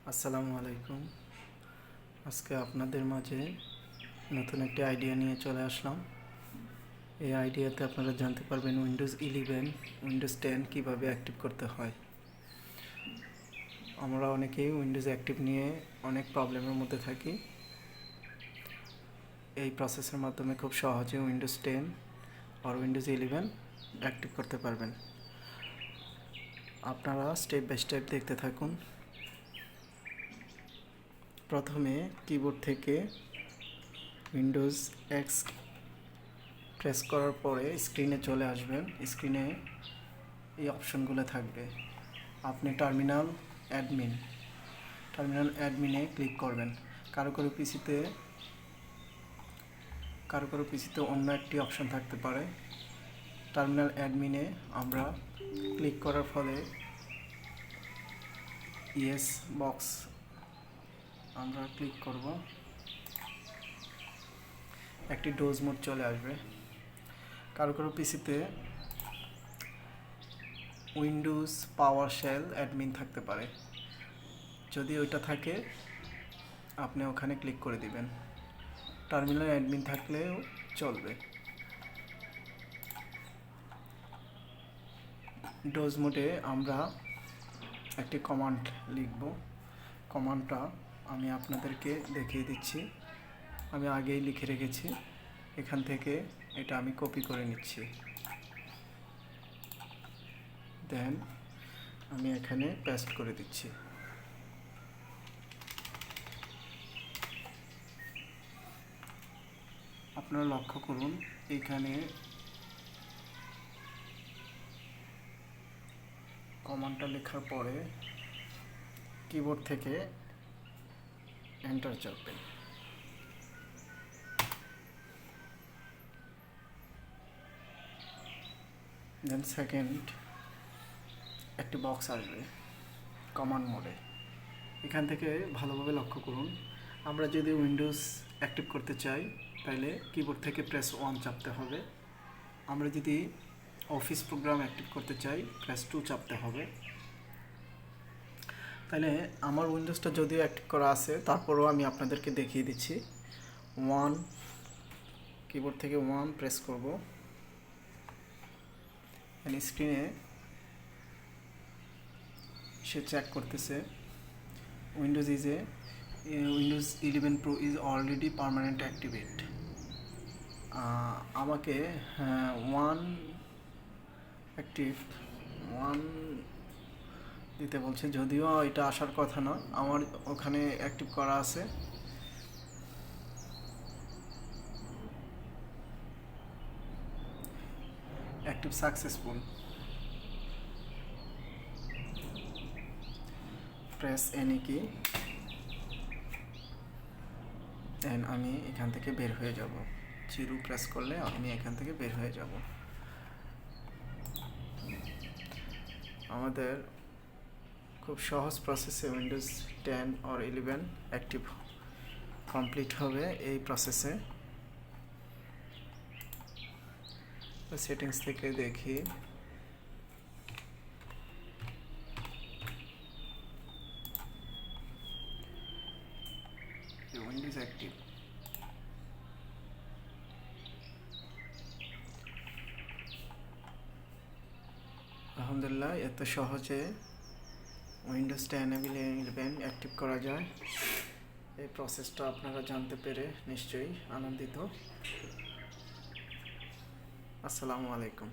আসসালামু আলাইকুম। আজকে আপনাদের মাঝে নতুন একটি আইডিয়া নিয়ে চলে আসলাম। এই আইডিয়াতে আপনারা জানতে পারবেন উইন্ডোজ 11 উইন্ডোজ 10 কীভাবে অ্যাক্টিভ করতে হয়। আমরা অনেকেই উইন্ডোজ অ্যাক্টিভ নিয়ে অনেক প্রবলেমের মধ্যে থাকি। এই প্রসেসের মাধ্যমে খুব সহজে উইন্ডোজ 10 আর উইন্ডোজ 11 অ্যাক্টিভ করতে পারবেন। আপনারা স্টেপ বাই স্টেপ দেখতে থাকুন। প্রথমে কিবোর্ড থেকে উইন্ডোজ এক্স প্রেস করার পরে স্ক্রিনে চলে আসবেন। স্ক্রিনে এই অপশনগুলো থাকবে। আপনি টার্মিনাল অ্যাডমিনে ক্লিক করবেন। কারো কারো পিসিতে অন্য একটি অপশন থাকতে পারে। টার্মিনাল অ্যাডমিনে আমরা ক্লিক করার ফলে ইয়েস বক্স আমরা ক্লিক করব। একটি ডোজ মোড চলে আসবে। কারো কারো পিসিতে উইন্ডোজ পাওয়ার শেল অ্যাডমিন থাকতে পারে। যদি ওইটা থাকে আপনি ওখানে ক্লিক করে দিবেন। টার্মিনাল অ্যাডমিন থাকলেও চলবে। ডোজ মোডে আমরা একটি কমান্ড লিখব। কমান্ডটা আমি আপনাদেরকে দেখিয়ে দিচ্ছি। আমি আগেই লিখে রেখেছি, এখান থেকে এটা আমি কপি করে নিচ্ছি। দেন আমি এখানে পেস্ট করে দিচ্ছি। আপনারা লক্ষ্য করুন, এখানে কমান্ডটা লেখার পরে কিবোর্ড থেকে এন্টার চাপবেন। দেন সেকেন্ড একটি বক্স আসবে কমান্ড মোডে। এখান থেকে ভালোভাবে লক্ষ্য করুন, আমরা যদি উইন্ডোজ অ্যাক্টিভ করতে চাই তাহলে কিবোর্ড থেকে প্রেস 1 চাপতে হবে। আমরা যদি অফিস প্রোগ্রাম অ্যাক্টিভ করতে চাই প্রেস 2 চাপতে হবে। তাহলে আমার উইন্ডোজটা যদিও অ্যাক্টিভ করা আছে, তারপরেও আমি আপনাদেরকে দেখিয়ে দিচ্ছি। 1 কিবোর্ড থেকে 1 প্রেস করব। স্ক্রিনে সে চেক করতেছে Windows 11 Pro is already permanent activate। আমাকে 1 দিতে বলছে, যদিও এটা আসার কথা না, আমার ওখানে অ্যাক্টিভ করা আছে। Active successful. প্রেস এনি কি দেন আমি এখান থেকে বের হয়ে যাব। জিরো প্রেস করলে আমি এখান থেকে বের হয়ে যাব। আমাদের খুব সহজ প্রসেসে উইন্ডোজ 10 আর 11 অ্যাক্টিভ কমপ্লিট হবে। এই প্রসেসে সেটিংস থেকে দেখি উইন্ডোজ অ্যাক্টিভ। আলহামদুলিল্লাহ, এত সহজে উইন্ডোজ 10 11 অ্যাক্টিভ করা যায়। এই প্রসেসটা আপনারা জানতে পেরে নিশ্চয়ই আনন্দিত। আসসালামু আলাইকুম।